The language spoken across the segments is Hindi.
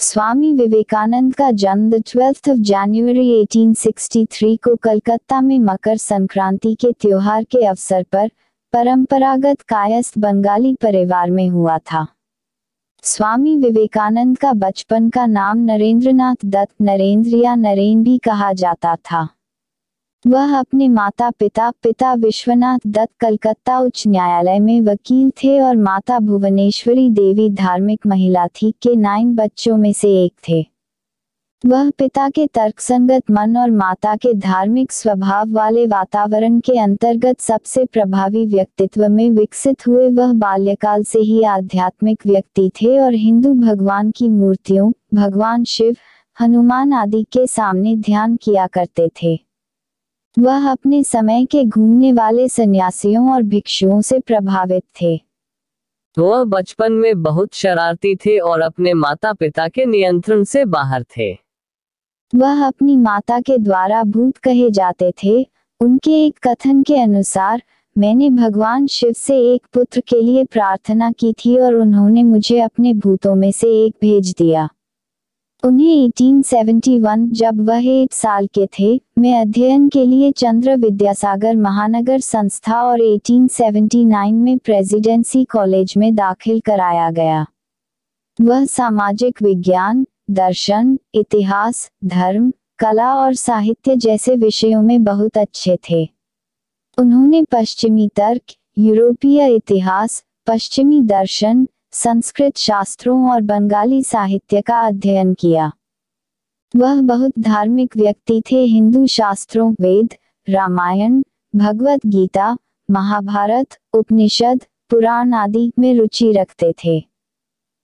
स्वामी विवेकानंद का जन्म 12 जनवरी 1863 को कलकत्ता में मकर संक्रांति के त्योहार के अवसर पर परंपरागत कायस्थ बंगाली परिवार में हुआ था। स्वामी विवेकानंद का बचपन का नाम नरेंद्रनाथ दत्त नरेंद्र या नरेन भी कहा जाता था। वह अपने माता पिता विश्वनाथ दत्त कलकत्ता उच्च न्यायालय में वकील थे और माता भुवनेश्वरी देवी धार्मिक महिला थी के 9 बच्चों में से एक थे। वह पिता के तर्कसंगत मन और माता के धार्मिक स्वभाव वाले वातावरण के अंतर्गत सबसे प्रभावी व्यक्तित्व में विकसित हुए। वह बाल्यकाल से ही आध्यात्मिक व्यक्ति थे और हिंदू भगवान की मूर्तियों, भगवान शिव, हनुमान आदि के सामने ध्यान किया करते थे। वह अपने समय के घूमने वाले सन्यासियों और भिक्षुओं से प्रभावित थे। वह बचपन में बहुत शरारती थे और अपने माता पिता के नियंत्रण से बाहर थे। वह अपनी माता के द्वारा भूत कहे जाते थे। उनके एक कथन के अनुसार, मैंने भगवान शिव से एक पुत्र के लिए प्रार्थना की थी और उन्होंने मुझे अपने भूतों में से एक भेज दिया। उन्हें 1871 जब वह 8 साल के थे में अध्ययन के लिए चंद्र विद्यासागर महानगर संस्था और 1879 में प्रेसिडेंसी कॉलेज में दाखिल कराया गया। वह सामाजिक विज्ञान, दर्शन, इतिहास, धर्म, कला और साहित्य जैसे विषयों में बहुत अच्छे थे। उन्होंने पश्चिमी तर्क, यूरोपीय इतिहास, पश्चिमी दर्शन, संस्कृत शास्त्रों और बंगाली साहित्य का अध्ययन किया। वह बहुत धार्मिक व्यक्ति थे। हिंदू शास्त्रों, वेद, रामायण, भगवत गीता, महाभारत, उपनिषद, पुराण आदि में रुचि रखते थे।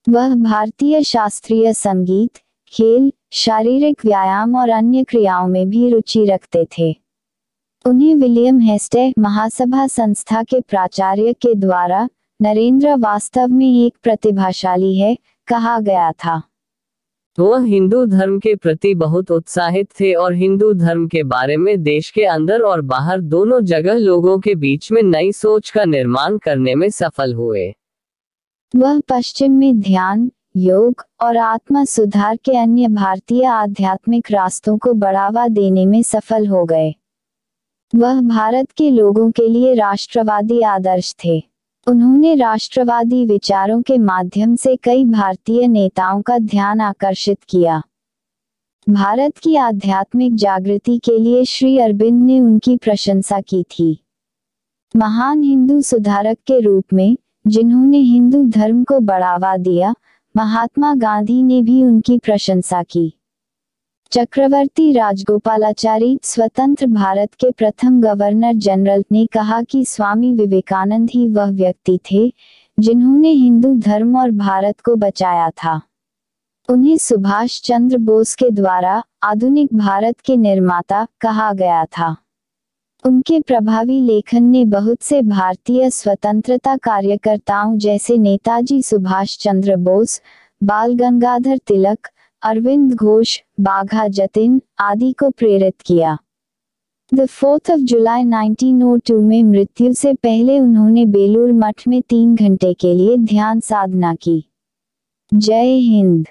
वह भारतीय शास्त्रीय संगीत, खेल, शारीरिक व्यायाम और अन्य क्रियाओं में भी रुचि रखते थे। उन्हें विलियम हेस्टे महासभा संस्था के प्राचार्य के द्वारा नरेंद्र वास्तव में एक प्रतिभाशाली है कहा गया था। वह हिंदू धर्म के प्रति बहुत उत्साहित थे और हिंदू धर्म के बारे में देश के अंदर और बाहर दोनों जगह लोगों के बीच में नई सोच का निर्माण करने में सफल हुए। वह पश्चिम में ध्यान, योग और आत्मा सुधार के अन्य भारतीय आध्यात्मिक रास्तों को बढ़ावा देने में सफल हो गए। वह भारत के लोगों के लिए राष्ट्रवादी आदर्श थे। उन्होंने राष्ट्रवादी विचारों के माध्यम से कई भारतीय नेताओं का ध्यान आकर्षित किया। भारत की आध्यात्मिक जागृति के लिए श्री अरविंद ने उनकी प्रशंसा की थी। महान हिंदू सुधारक के रूप में, जिन्होंने हिंदू धर्म को बढ़ावा दिया, महात्मा गांधी ने भी उनकी प्रशंसा की। चक्रवर्ती राजगोपालाचारी, स्वतंत्र भारत के प्रथम गवर्नर जनरल, ने कहा कि स्वामी विवेकानंद ही वह व्यक्ति थे जिन्होंने हिंदू धर्म और भारत को बचाया था। उन्हें सुभाष चंद्र बोस के द्वारा आधुनिक भारत के निर्माता कहा गया था। उनके प्रभावी लेखन ने बहुत से भारतीय स्वतंत्रता कार्यकर्ताओं जैसे नेताजी सुभाष चंद्र बोस, बाल गंगाधर तिलक, अरविंद घोष, बाघा जतिन आदि को प्रेरित किया। 4 जुलाई 1902 में मृत्यु से पहले उन्होंने बेलूर मठ में 3 घंटे के लिए ध्यान साधना की। जय हिंद।